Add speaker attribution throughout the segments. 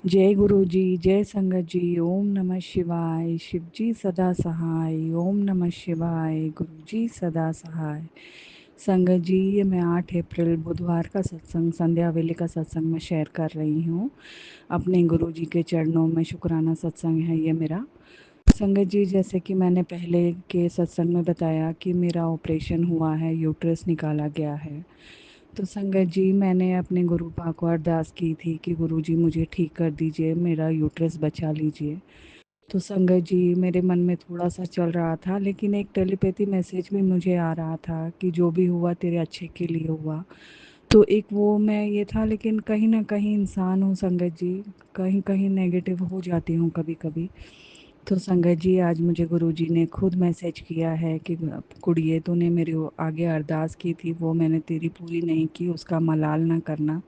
Speaker 1: जय गुरु जी, जय संगत जी। ओम नमः शिवाय। शिव जी सदा सहाय। ओम नमः शिवाय। गुरु जी सदा सहाय। संगत जी, ये मैं 8 अप्रैल बुधवार का सत्संग, संध्या वेले का सत्संग में शेयर कर रही हूँ। अपने गुरु जी के चरणों में शुक्राना सत्संग है ये मेरा। संगत जी, जैसे कि मैंने पहले के सत्संग में बताया कि मेरा ऑपरेशन हुआ है, यूट्रस निकाला गया है। तो संगत जी, मैंने अपने गुरु पा को अरदास की थी कि गुरु जी मुझे ठीक कर दीजिए, मेरा यूट्रस बचा लीजिए। तो संगत जी, मेरे मन में थोड़ा सा चल रहा था, लेकिन एक टेलीपैथी मैसेज भी मुझे आ रहा था कि जो भी हुआ तेरे अच्छे के लिए हुआ। तो एक वो मैं ये था, लेकिन कहीं ना कहीं इंसान हूँ संगत जी, कहीं कहीं नेगेटिव हो जाती हूँ कभी कभी। तो संगत जी, आज मुझे गुरुजी ने खुद मैसेज किया है कि कुड़िए, तूने मेरे आगे अरदास की थी, वो मैंने तेरी पूरी नहीं की, उसका मलाल ना करना,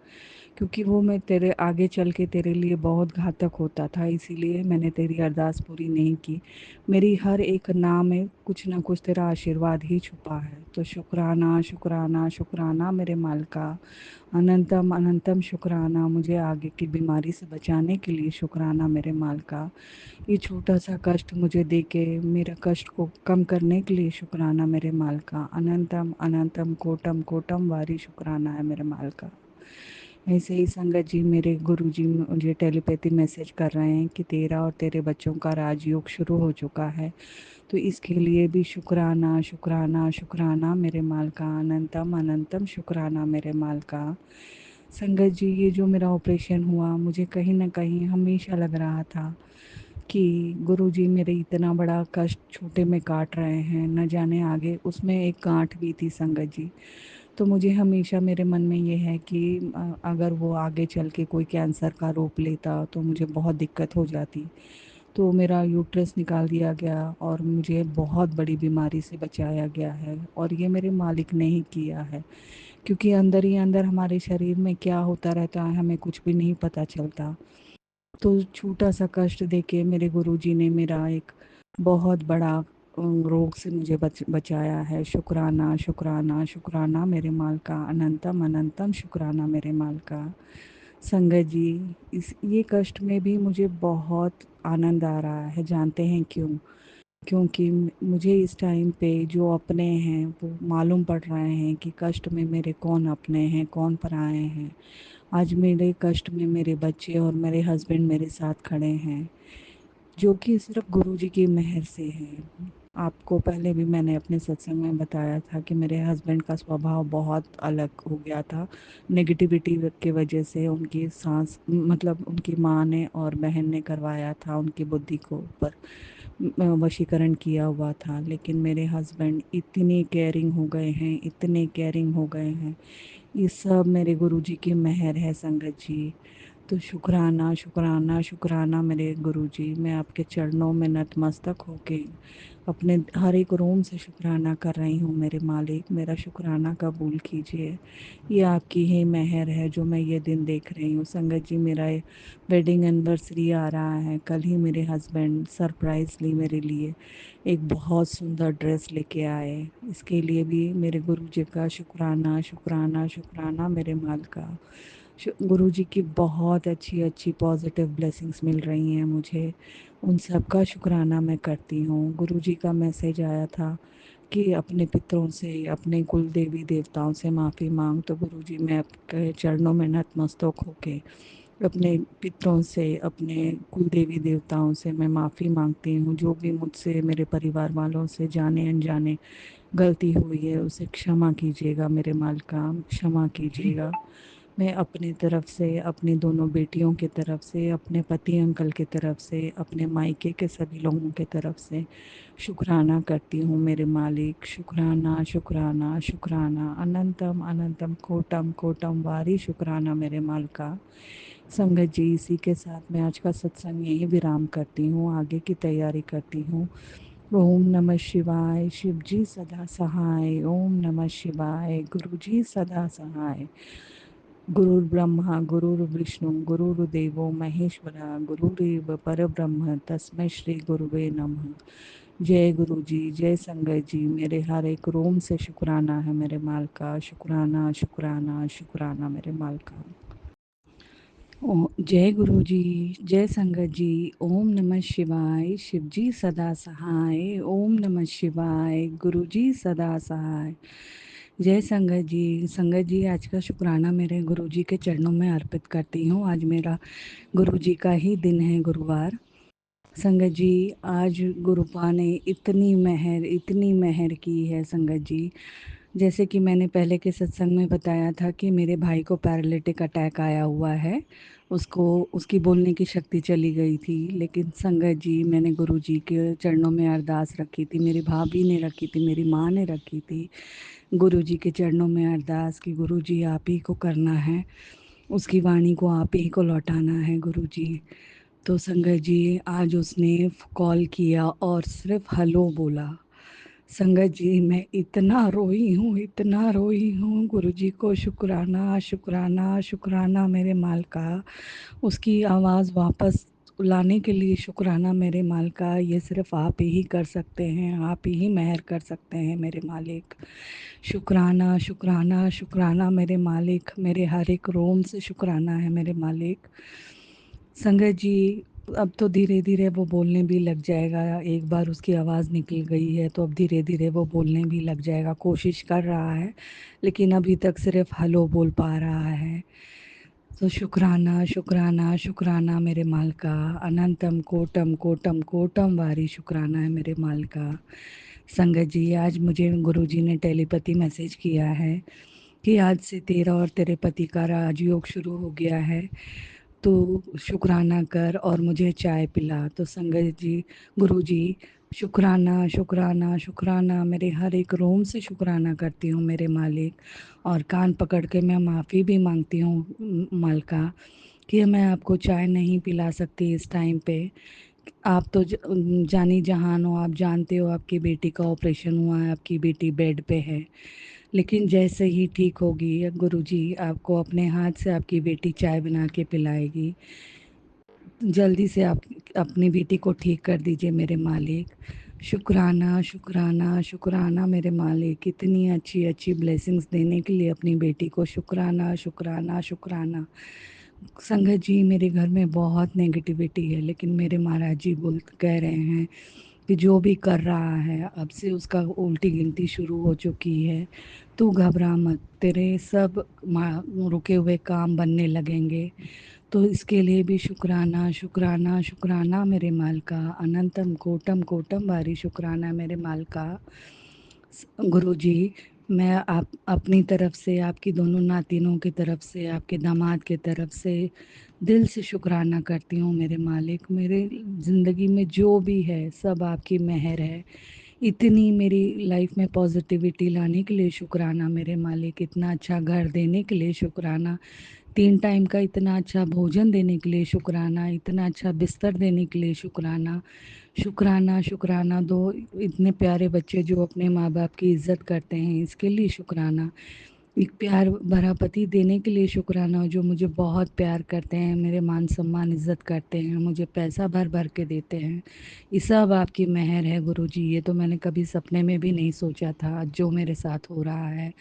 Speaker 1: क्योंकि वो मैं तेरे आगे चल के तेरे लिए बहुत घातक होता था, इसीलिए मैंने तेरी अरदास पूरी नहीं की। मेरी हर एक ना में कुछ ना कुछ तेरा आशीर्वाद ही छुपा है। तो शुक्राना शुक्राना शुक्राना मेरे मालिका, अनंतम अनंतम शुक्राना, मुझे आगे की बीमारी से बचाने के लिए शुक्राना मेरे मालिका। ये छोटा-सा कष्ट मुझे दे के मेरा कष्ट को कम करने के लिए शुक्राना मेरे मालिका। अनंतम अनंतम कोटम कोटम वारी शुक्राना है मेरे मालिका। ऐसे ही संगत जी, मेरे गुरुजी मुझे टेलीपैथी मैसेज कर रहे हैं कि तेरा और तेरे बच्चों का राजयोग शुरू हो चुका है। तो इसके लिए भी शुक्राना शुक्राना शुक्राना मेरे मालिका। अनंतम अनंतम शुक्राना मेरे मालिका। संगत जी, ये जो मेरा ऑपरेशन हुआ, मुझे कहीं न कहीं हमेशा लग रहा था कि गुरुजी मेरे इतना बड़ा कष्ट छोटे में काट रहे हैं, न जाने आगे उसमें एक गाँठ भी थी संगत जी। तो मुझे हमेशा मेरे मन में ये है कि अगर वो आगे चल के कोई कैंसर का रूप लेता तो मुझे बहुत दिक्कत हो जाती। तो मेरा यूट्रस निकाल दिया गया और मुझे बहुत बड़ी बीमारी से बचाया गया है, और ये मेरे मालिक ने ही किया है, क्योंकि अंदर ही अंदर हमारे शरीर में क्या होता रहता है हमें कुछ भी नहीं पता चलता। तो छोटा-सा कष्ट देके मेरे गुरुजी ने मेरा एक बहुत बड़ा रोग से मुझे बचाया है। शुक्राना, शुक्राना, शुक्राना मेरे मालिका। अनंतम, अनंतम शुक्राना मेरे मालिका। संगत जी, इस ये कष्ट में भी मुझे बहुत आनंद आ रहा है, जानते हैं क्यों? क्योंकि मुझे इस टाइम पे जो अपने हैं वो मालूम पड़ रहे हैं कि कष्ट में मेरे कौन अपने हैं, कौन पराए हैं। आज मेरे कष्ट में मेरे बच्चे और मेरे हस्बैंड मेरे साथ खड़े हैं, जो कि सिर्फ गुरुजी की मेहर से है। आपको पहले भी मैंने अपने सत्संग में बताया था कि मेरे हस्बैंड का स्वभाव बहुत अलग हो गया था, नेगेटिविटी की वजह से। उनकी सास मतलब उनकी माँ ने और बहन ने करवाया था, उनकी बुद्धि को ऊपर वशीकरण किया हुआ था। लेकिन मेरे हस्बैंड इतने केयरिंग हो गए हैं, इतने केयरिंग हो गए हैं। ये सब मेरे गुरुजी की मेहर है संगत जी। तो शुक्राना शुक्राना शुक्राना मेरे गुरुजी, मैं आपके चरणों में नतमस्तक होके अपने हर एक रोम से शुक्राना कर रही हूँ मेरे मालिक, मेरा शुक्राना कबूल कीजिए। ये आपकी ही मेहर है जो मैं ये दिन देख रही हूँ संगत जी। मेरा वेडिंग एनिवर्सरी आ रहा है, कल ही मेरे हस्बैंड सरप्राइजली मेरे लिए एक बहुत सुंदर ड्रेस लेके आए। इसके लिए भी मेरे गुरुजी का शुक्राना शुक्राना शुक्राना मेरे मालिका। गुरुजी की बहुत अच्छी अच्छी पॉजिटिव ब्लेसिंग्स मिल रही हैं मुझे, उन सब का शुक्राना मैं करती हूँ। गुरुजी का मैसेज आया था कि अपने पितरों से, अपने कुल देवी देवताओं से माफ़ी मांग। तो गुरुजी, मैं आपके चरणों में नतमस्तक होके अपने पितरों से, अपने कुल देवी देवताओं से मैं माफ़ी मांगती हूँ। जो भी मुझसे, मेरे परिवार वालों से जाने अनजाने गलती हुई है उसे क्षमा कीजिएगा मेरे मालिका, क्षमा कीजिएगा। मैं अपनी तरफ से, अपनी दोनों बेटियों की तरफ से, अपने पति अंकल की तरफ से, अपने मायके के सभी लोगों की तरफ से शुक्राना करती हूँ मेरे मालिक। शुक्राना शुक्राना शुक्राना, अनंतम अनंतम कोटम कोटम वारी शुक्राना मेरे मालिका। संगत जी, इसी के साथ मैं आज का सत्संग यहीं विराम करती हूँ, आगे की तैयारी करती हूँ। ओम नमः शिवाय। शिव जी सदा सहाय। ओम नमः शिवाय। गुरु जी सदा सहाय। गुरुर्ब्रह्मा गुरुर्विष्णु गुरुर्देवो महेश्वरा, गुरुरेव परब्रह्म तस्मै श्री गुरुवे नमः। जय गुरु जी, जय संगत जी। मेरे हर एक रोम से शुक्राना है मेरे मालिका। शुक्राना शुक्राना शुक्राना मेरे मालिका। जय गुरु जी, जय संगत जी। ओम नमः शिवाय, शिव जी सदा सहाय। ओम नमः शिवाय, गुरु जी सदा सहाय। जय संगत जी। संगत जी, आज का शुक्राना मेरे गुरु जी के चरणों में अर्पित करती हूँ। आज मेरा गुरु जी का ही दिन है, गुरुवार। संगत जी, आज गुरुपा ने इतनी मेहर की है संगत जी। जैसे कि मैंने पहले के सत्संग में बताया था कि मेरे भाई को पैरालिटिक अटैक आया हुआ है। उसको उसकी बोलने की शक्ति चली गई थी। लेकिन संगत जी, मैंने गुरु जी के चरणों में अरदास रखी थी, मेरी भाभी ने रखी थी, मेरी माँ ने रखी थी। गुरु जी के चरणों में अरदास कि गुरु जी आप ही को करना है, उसकी वाणी को आप ही को लौटाना है गुरु जी। तो संगत जी, आज उसने कॉल किया और सिर्फ हेलो बोला। संगत जी, मैं इतना रोई हूँ गुरु जी को शुक्राना शुक्राना शुक्राना मेरे माल का। उसकी आवाज़ वापस लाने के लिए शुक्राना मेरे माल का। ये सिर्फ आप ही कर सकते हैं, आप ही मेहर कर सकते हैं मेरे मालिक। शुक्राना शुक्राना शुक्राना मेरे मालिक, मेरे हर एक रोम से शुक्राना है मेरे मालिक। संगत जी, अब तो धीरे धीरे वो बोलने भी लग जाएगा। एक बार उसकी आवाज़ निकल गई है तो अब धीरे धीरे वो बोलने भी लग जाएगा। कोशिश कर रहा है, लेकिन अभी तक सिर्फ हेलो बोल पा रहा है। तो शुक्राना शुक्राना शुक्राना मेरे माल का। अनंतम कोटम कोटम कोटम वारी शुक्राना है मेरे माल का। संगत जी, आज मुझे गुरुजी ने टेलीपैथी मैसेज किया है कि आज से तेरा और तेरे पति का राजयोग शुरू हो गया है, तो शुक्राना कर और मुझे चाय पिला। तो संगत जी, गुरु जी, शुक्राना शुक्राना शुक्राना मेरे हर एक रोम से शुक्राना करती हूँ मेरे मालिक। और कान पकड़ के मैं माफ़ी भी मांगती हूँ मालका, कि मैं आपको चाय नहीं पिला सकती इस टाइम पे। आप तो जानी जहान हो, आप जानते हो आपकी बेटी का ऑपरेशन हुआ है, आपकी बेटी बेड पे है। लेकिन जैसे ही ठीक होगी गुरुजी आपको अपने हाथ से आपकी बेटी चाय बना के पिलाएगी। जल्दी से आप अपनी बेटी को ठीक कर दीजिए मेरे मालिक। शुक्राना शुक्राना शुक्राना मेरे मालिक, इतनी अच्छी अच्छी ब्लेसिंग्स देने के लिए अपनी बेटी को शुक्राना शुक्राना शुक्राना। संगत जी, मेरे घर में बहुत नेगेटिविटी है, लेकिन मेरे महाराज जी कह रहे हैं कि जो भी कर रहा है अब से उसका उल्टी गिनती शुरू हो चुकी है। तू घबरा मत, तेरे सब रुके हुए काम बनने लगेंगे। तो इसके लिए भी शुक्राना शुक्राना शुक्राना मेरे माल का। अनंतम कोटम कोटम वारी शुक्राना मेरे माल का। गुरुजी, मैं आप अपनी तरफ से, आपकी दोनों नातिनों की तरफ से, आपके दामाद की तरफ से दिल से शुक्राना करती हूँ मेरे मालिक। मेरे ज़िंदगी में जो भी है सब आपकी मेहर है। इतनी मेरी लाइफ में पॉजिटिविटी लाने के लिए शुक्राना मेरे मालिक। इतना अच्छा घर देने के लिए शुक्राना। 3 टाइम का इतना अच्छा भोजन देने के लिए शुक्राना। इतना अच्छा बिस्तर देने के लिए शुक्राना। शुक्राना शुक्राना दो इतने प्यारे बच्चे जो अपने माँ बाप की इज़्ज़त करते हैं, इसके लिए शुक्राना। एक प्यार भरा पति देने के लिए शुक्राना, जो मुझे बहुत प्यार करते हैं, मेरे मान सम्मान इज़्ज़त करते हैं, मुझे पैसा भर भर के देते हैं। ये सब आपकी मेहर है गुरुजी। ये तो मैंने कभी सपने में भी नहीं सोचा था जो मेरे साथ हो रहा है।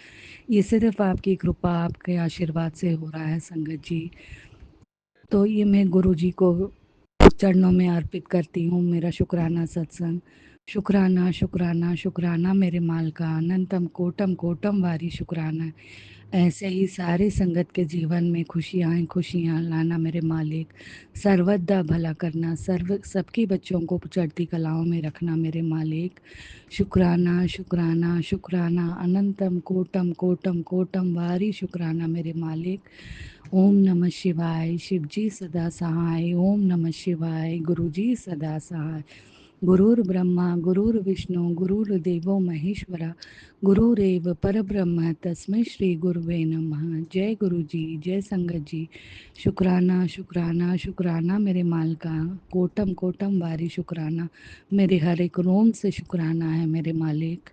Speaker 1: ये सिर्फ़ आपकी कृपा, आपके आशीर्वाद से हो रहा है संगत जी। तो ये मैं गुरुजी को चरणों में अर्पित करती हूँ मेरा शुक्राना सत्संग। शुक्राना शुक्राना शुक्राना मेरे माल का। अनंतम कोटम कोटम वारी शुक्राना। ऐसे ही सारे संगत के जीवन में खुशियाँ खुशियाँ लाना मेरे मालिक। सर्वदा भला करना, सबके बच्चों को चढ़ती कलाओं में रखना मेरे मालिक। शुक्राना शुक्राना शुक्राना। अनंतम कोटम कोटम कोटम वारी शुक्राना मेरे मालिक। ओम नमः शिवाय, शिव जी सदा सहाय। ओम नमः शिवाय, गुरु जी सदा सहाय। गुरुर् ब्रह्मा गुरुर्विष्णु गुरुर्देवो महेश्वरा, गुरुरेव परब्रह्म तस्मै श्री गुरुवे नमः। जय गुरु जी, जय संगत जी। शुक्राना शुक्राना शुक्राना मेरे माल का। कोटम कोटम वारी शुक्राना। मेरे हर एक रोम से शुक्राना है मेरे मालिक।